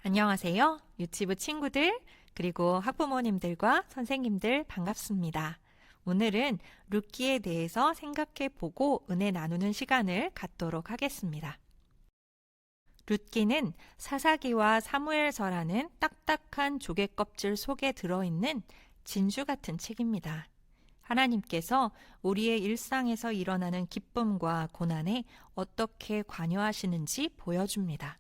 안녕하세요. 유치부 친구들, 그리고 학부모님들과 선생님들 반갑습니다. 오늘은 룻기에 대해서 생각해 보고 은혜 나누는 시간을 갖도록 하겠습니다. 룻기는 사사기와 사무엘서라는 딱딱한 조개 껍질 속에 들어있는 진주 같은 책입니다. 하나님께서 우리의 일상에서 일어나는 기쁨과 고난에 어떻게 관여하시는지 보여줍니다.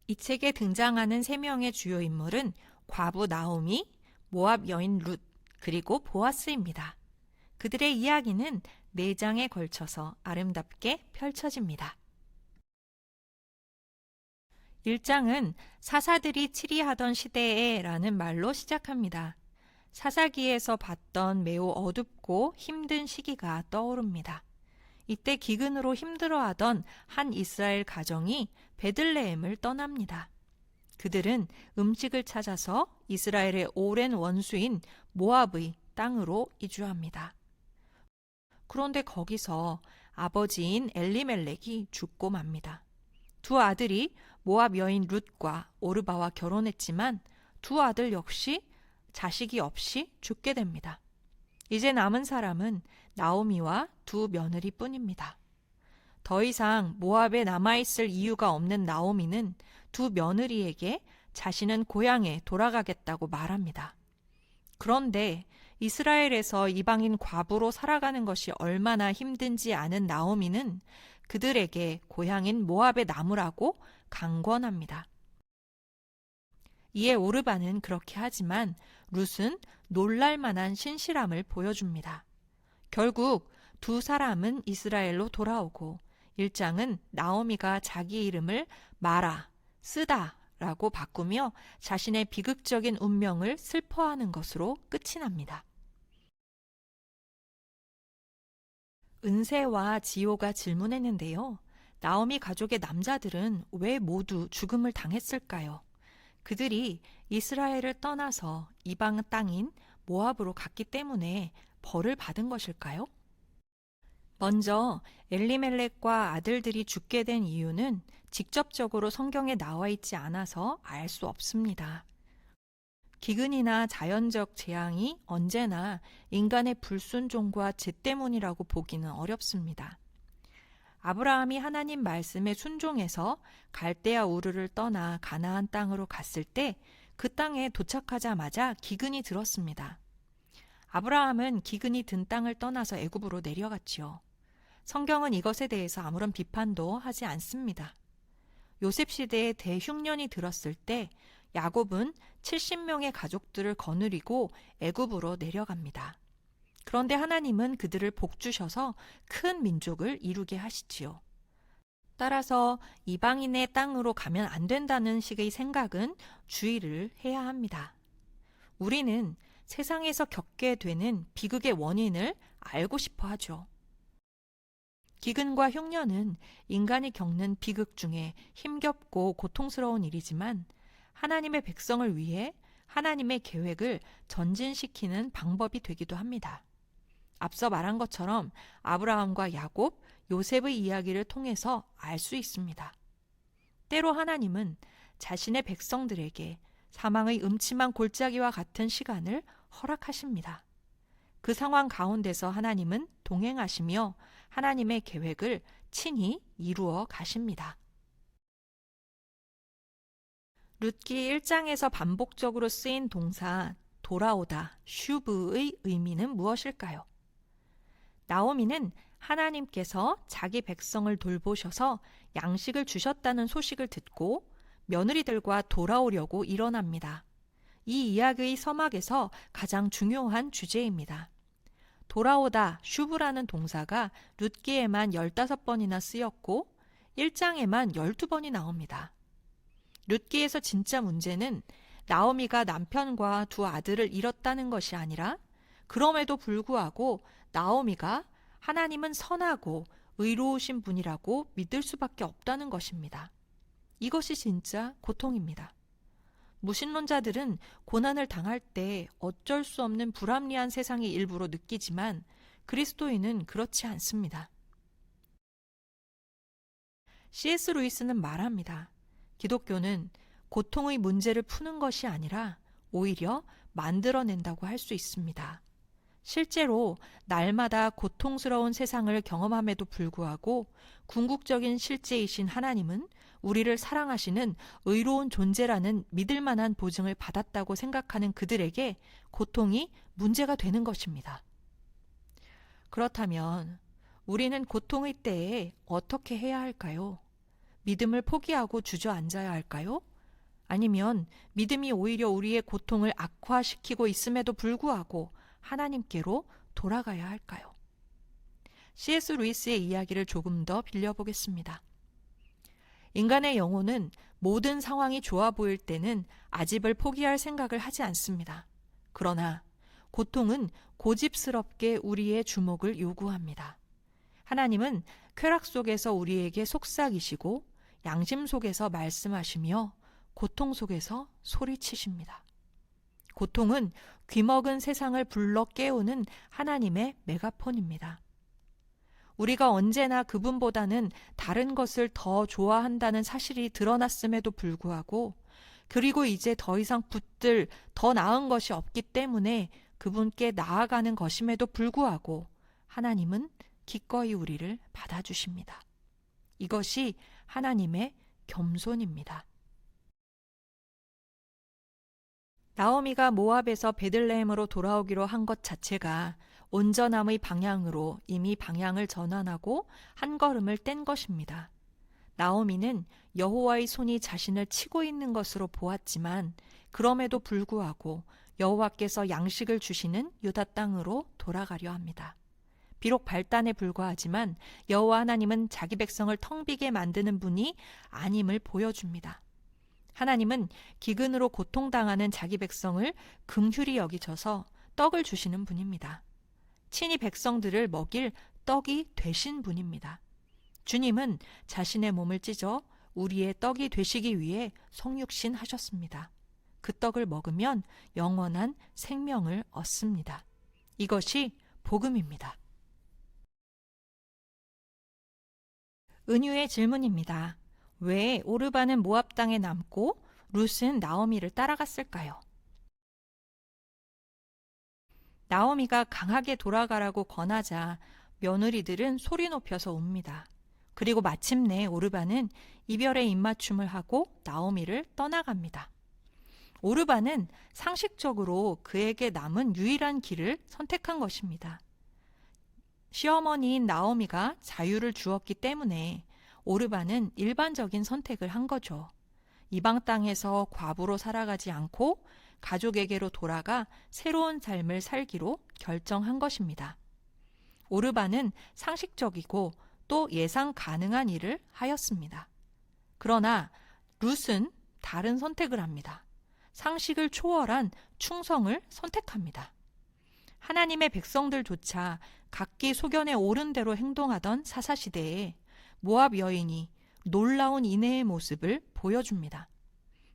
이 책에 등장하는 세 명의 주요 인물은 과부 나오미, 모압 여인 룻, 그리고 보아스입니다. 그들의 이야기는 4장에 걸쳐서 아름답게 펼쳐집니다. 1장은 사사들이 치리하던 시대에 라는 말로 시작합니다. 사사기에서 봤던 매우 어둡고 힘든 시기가 떠오릅니다. 이때 기근으로 힘들어하던 한 이스라엘 가정이 베들레헴을 떠납니다. 그들은 음식을 찾아서 이스라엘의 오랜 원수인 모압의 땅으로 이주합니다. 그런데 거기서 아버지인 엘리멜렉이 죽고 맙니다. 두 아들이 모압 여인 룻과 오르바와 결혼했지만 두 아들 역시 자식이 없이 죽게 됩니다. 이제 남은 사람은 나오미와 두 며느리뿐입니다. 더 이상 모압에 남아있을 이유가 없는 나오미는 두 며느리에게 자신은 고향에 돌아가겠다고 말합니다. 그런데 이스라엘에서 이방인 과부로 살아가는 것이 얼마나 힘든지 아는 나오미는 그들에게 고향인 모압에 남으라고 강권합니다. 이에 오르바는 그렇게 하지만 룻은 놀랄만한 신실함을 보여줍니다. 결국 두 사람은 이스라엘로 돌아오고 1장은 나오미가 자기 이름을 마라, 쓰다라고 바꾸며 자신의 비극적인 운명을 슬퍼하는 것으로 끝이 납니다. 은세와 지호가 질문했는데요. 나오미 가족의 남자들은 왜 모두 죽음을 당했을까요? 그들이 이스라엘을 떠나서 이방 땅인 모압으로 갔기 때문에 벌을 받은 것일까요? 먼저 엘리멜렉과 아들들이 죽게 된 이유는 직접적으로 성경에 나와 있지 않아서 알 수 없습니다. 기근이나 자연적 재앙이 언제나 인간의 불순종과 죄 때문이라고 보기는 어렵습니다. 아브라함이 하나님 말씀에 순종해서 갈대아 우르를 떠나 가나안 땅으로 갔을 때 그 땅에 도착하자마자 기근이 들었습니다. 아브라함은 기근이 든 땅을 떠나서 애굽으로 내려갔지요. 성경은 이것에 대해서 아무런 비판도 하지 않습니다. 요셉 시대에 대흉년이 들었을 때 야곱은 70명의 가족들을 거느리고 애굽으로 내려갑니다. 그런데 하나님은 그들을 복주셔서 큰 민족을 이루게 하시지요. 따라서 이방인의 땅으로 가면 안 된다는 식의 생각은 주의를 해야 합니다. 우리는 세상에서 겪게 되는 비극의 원인을 알고 싶어 하죠. 기근과 흉년은 인간이 겪는 비극 중에 힘겹고 고통스러운 일이지만 하나님의 백성을 위해 하나님의 계획을 전진시키는 방법이 되기도 합니다. 앞서 말한 것처럼 아브라함과 야곱, 요셉의 이야기를 통해서 알 수 있습니다. 때로 하나님은 자신의 백성들에게 사망의 음침한 골짜기와 같은 시간을 허락하십니다. 그 상황 가운데서 하나님은 동행하시며 하나님의 계획을 친히 이루어 가십니다. 룻기 1장에서 반복적으로 쓰인 동사 돌아오다, 슈브의 의미는 무엇일까요? 나오미는 하나님께서 자기 백성을 돌보셔서 양식을 주셨다는 소식을 듣고 며느리들과 돌아오려고 일어납니다. 이 이야기의 서막에서 가장 중요한 주제입니다. 돌아오다, 슈브라는 동사가 룻기에만 15번이나 쓰였고 1장에만 12번이 나옵니다. 룻기에서 진짜 문제는 나오미가 남편과 두 아들을 잃었다는 것이 아니라 그럼에도 불구하고 나오미가 하나님은 선하고 의로우신 분이라고 믿을 수밖에 없다는 것입니다. 이것이 진짜 고통입니다. 무신론자들은 고난을 당할 때 어쩔 수 없는 불합리한 세상의 일부로 느끼지만 그리스도인은 그렇지 않습니다. C.S. 루이스는 말합니다. 기독교는 고통의 문제를 푸는 것이 아니라 오히려 만들어낸다고 할 수 있습니다. 실제로 날마다 고통스러운 세상을 경험함에도 불구하고 궁극적인 실제이신 하나님은 우리를 사랑하시는 의로운 존재라는 믿을 만한 보증을 받았다고 생각하는 그들에게 고통이 문제가 되는 것입니다. 그렇다면 우리는 고통의 때에 어떻게 해야 할까요? 믿음을 포기하고 주저앉아야 할까요? 아니면 믿음이 오히려 우리의 고통을 악화시키고 있음에도 불구하고 하나님께로 돌아가야 할까요? C.S. 루이스의 이야기를 조금 더 빌려보겠습니다. 인간의 영혼은 모든 상황이 좋아 보일 때는 아집을 포기할 생각을 하지 않습니다. 그러나 고통은 고집스럽게 우리의 주목을 요구합니다. 하나님은 쾌락 속에서 우리에게 속삭이시고 양심 속에서 말씀하시며 고통 속에서 소리치십니다. 고통은 귀먹은 세상을 불러 깨우는 하나님의 메가폰입니다. 우리가 언제나 그분보다는 다른 것을 더 좋아한다는 사실이 드러났음에도 불구하고 그리고 이제 더 이상 붙들 더 나은 것이 없기 때문에 그분께 나아가는 것임에도 불구하고 하나님은 기꺼이 우리를 받아주십니다. 이것이 하나님의 겸손입니다. 나오미가 모압에서 베들레헴으로 돌아오기로 한 것 자체가 온전함의 방향으로 이미 방향을 전환하고 한 걸음을 뗀 것입니다. 나오미는 여호와의 손이 자신을 치고 있는 것으로 보았지만 그럼에도 불구하고 여호와께서 양식을 주시는 유다 땅으로 돌아가려 합니다. 비록 발단에 불과하지만 여호와 하나님은 자기 백성을 텅 비게 만드는 분이 아님을 보여줍니다. 하나님은 기근으로 고통당하는 자기 백성을 긍휼히 여기셔서 떡을 주시는 분입니다. 친히 백성들을 먹일 떡이 되신 분입니다. 주님은 자신의 몸을 찢어 우리의 떡이 되시기 위해 성육신 하셨습니다. 그 떡을 먹으면 영원한 생명을 얻습니다. 이것이 복음입니다. 은유의 질문입니다. 왜 오르반은 모압 땅에 남고 룻은 나오미를 따라갔을까요? 나오미가 강하게 돌아가라고 권하자 며느리들은 소리 높여서 웁니다. 그리고 마침내 오르반은 이별의 입맞춤을 하고 나오미를 떠나갑니다. 오르반은 상식적으로 그에게 남은 유일한 길을 선택한 것입니다. 시어머니인 나오미가 자유를 주었기 때문에 오르반은 일반적인 선택을 한 거죠. 이방 땅에서 과부로 살아가지 않고 가족에게로 돌아가 새로운 삶을 살기로 결정한 것입니다. 오르반은 상식적이고 또 예상 가능한 일을 하였습니다. 그러나 룻은 다른 선택을 합니다. 상식을 초월한 충성을 선택합니다. 하나님의 백성들조차 각기 소견에 오른 대로 행동하던 사사시대에 모압 여인이 놀라운 인애의 모습을 보여줍니다.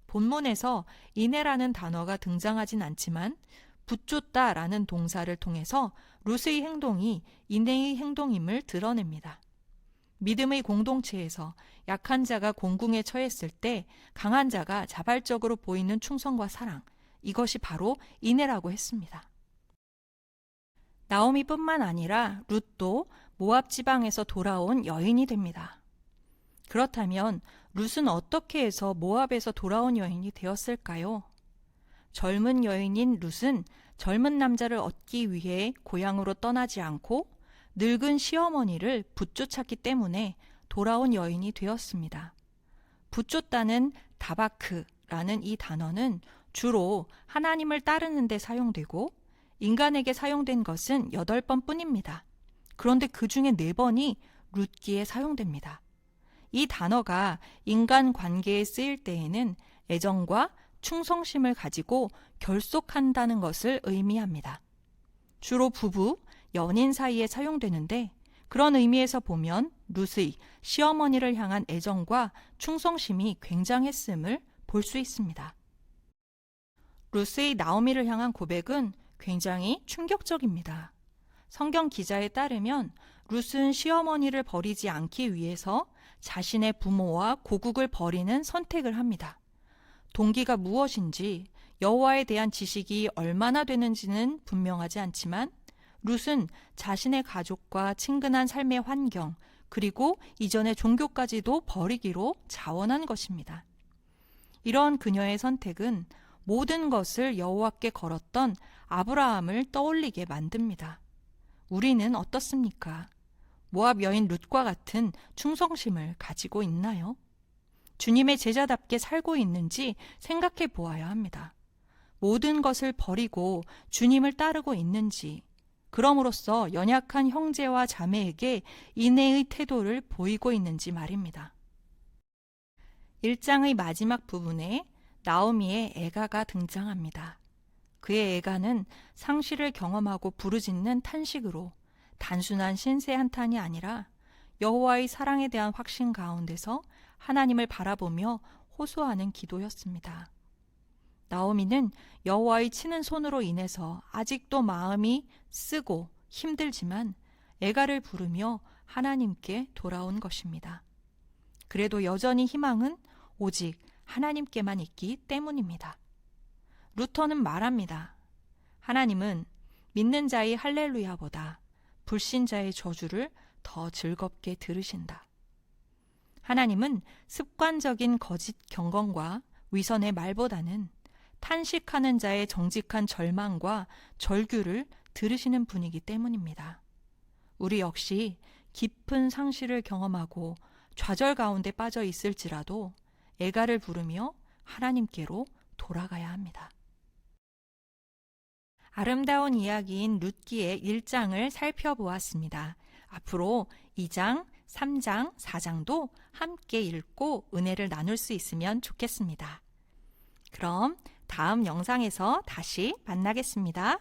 본문에서 인애라는 단어가 등장하진 않지만 붙쫓다라는 동사를 통해서 룻의 행동이 인애의 행동임을 드러냅니다. 믿음의 공동체에서 약한 자가 공궁에 처했을 때 강한 자가 자발적으로 보이는 충성과 사랑, 이것이 바로 인애라고 했습니다. 나오미뿐만 아니라 룻도 모압 지방에서 돌아온 여인이 됩니다. 그렇다면 룻은 어떻게 해서 모압에서 돌아온 여인이 되었을까요? 젊은 여인인 룻은 젊은 남자를 얻기 위해 고향으로 떠나지 않고 늙은 시어머니를 붙쫓았기 때문에 돌아온 여인이 되었습니다. 붙쫓다는 다바크라는 이 단어는 주로 하나님을 따르는 데 사용되고 인간에게 사용된 것은 8번 뿐입니다. 그런데 그 중에 4번이 룻기에 사용됩니다. 이 단어가 인간 관계에 쓰일 때에는 애정과 충성심을 가지고 결속한다는 것을 의미합니다. 주로 부부, 연인 사이에 사용되는데 그런 의미에서 보면 룻의 시어머니를 향한 애정과 충성심이 굉장했음을 볼 수 있습니다. 룻의 나오미를 향한 고백은 굉장히 충격적입니다. 성경 기자에 따르면 룻은 시어머니를 버리지 않기 위해서 자신의 부모와 고국을 버리는 선택을 합니다. 동기가 무엇인지 여호와에 대한 지식이 얼마나 되는지는 분명하지 않지만 룻은 자신의 가족과 친근한 삶의 환경 그리고 이전의 종교까지도 버리기로 자원한 것입니다. 이런 그녀의 선택은 모든 것을 여호와께 걸었던 아브라함을 떠올리게 만듭니다. 우리는 어떻습니까? 모압 여인 룻과 같은 충성심을 가지고 있나요? 주님의 제자답게 살고 있는지 생각해 보아야 합니다. 모든 것을 버리고 주님을 따르고 있는지, 그럼으로써 연약한 형제와 자매에게 인애의 태도를 보이고 있는지 말입니다. 1장의 마지막 부분에 나오미의 애가가 등장합니다. 그의 애가는 상실을 경험하고 부르짖는 탄식으로 단순한 신세 한탄이 아니라 여호와의 사랑에 대한 확신 가운데서 하나님을 바라보며 호소하는 기도였습니다. 나오미는 여호와의 치는 손으로 인해서 아직도 마음이 쓰고 힘들지만 애가를 부르며 하나님께 돌아온 것입니다. 그래도 여전히 희망은 오직 하나님께만 있기 때문입니다. 루터는 말합니다. 하나님은 믿는 자의 할렐루야보다 불신자의 저주를 더 즐겁게 들으신다. 하나님은 습관적인 거짓 경건과 위선의 말보다는 탄식하는 자의 정직한 절망과 절규를 들으시는 분이기 때문입니다. 우리 역시 깊은 상실을 경험하고 좌절 가운데 빠져 있을지라도 애가를 부르며 하나님께로 돌아가야 합니다. 아름다운 이야기인 룻기의 1장을 살펴보았습니다. 앞으로 2장, 3장, 4장도 함께 읽고 은혜를 나눌 수 있으면 좋겠습니다. 그럼 다음 영상에서 다시 만나겠습니다.